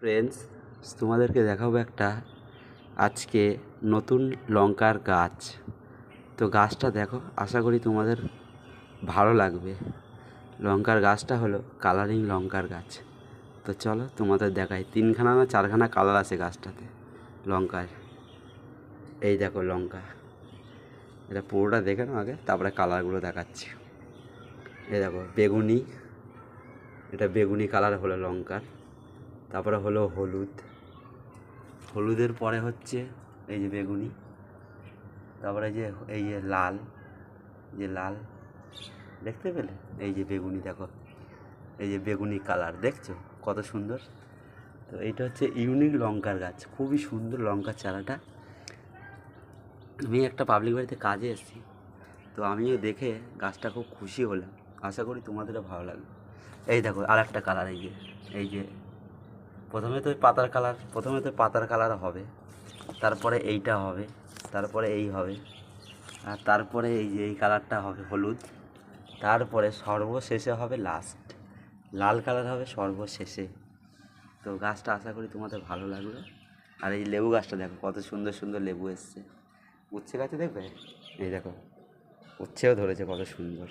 Friends, তোমাদেরকে দেখাবো একটা আজকে নতুন লঙ্কার গাছ। তো গাছটা দেখো, আশা করি তোমাদের ভালো লাগবে। লঙ্কার গাছটা হলো কালারিং লঙ্কার গাছ। তো চলো তোমাদের দেখাই, 3খানা না 4খানা কালার আছে গাছটাতে লঙ্কার। এই দেখো লঙ্কা, এটা পুরোটা দেখে নাও আগে, তারপরে কালারগুলো দেখাচ্ছি। এই দেখো বেগুনি, এটা বেগুনি কালার হলো লঙ্কার। তারপরে হলো হলুদ, হলুদের পরে হচ্ছে এই যে বেগুনি, তারপরে এই যে লাল, লাল দেখতে পেলে, এই যে বেগুনি দেখো, এই যে বেগুনি কালার দেখছো কত সুন্দর। তো এইটা হচ্ছে ইউনিক লঙ্কার গাছ, খুবই সুন্দর লঙ্কার চারাটা। আমি একটা পাবলিক বাড়িতে কাজে এসেছি, তো আমিও দেখে গাছটা খুব খুশি হলাম। আশা করি তোমাদেরও ভালো লাগবে। এই দেখো আর একটা কালার, এই যে প্রথমে তো পাতার কালার হবে, তারপরে এইটা হবে, তারপরে এই হবে, আর তারপরে এই যে এই কালারটা হবে হলুদ, তারপরে সর্বশেষে হবে লাল কালার হবে সর্বশেষে। তো গাছটা আশা করি তোমাদের ভালো লাগবে। আর এই লেবু গাছটা দেখো কত সুন্দর সুন্দর লেবু এসছে, উচ্ছে গাছে দেখবে, এই দেখো উচ্ছেও ধরেছে কত সুন্দর।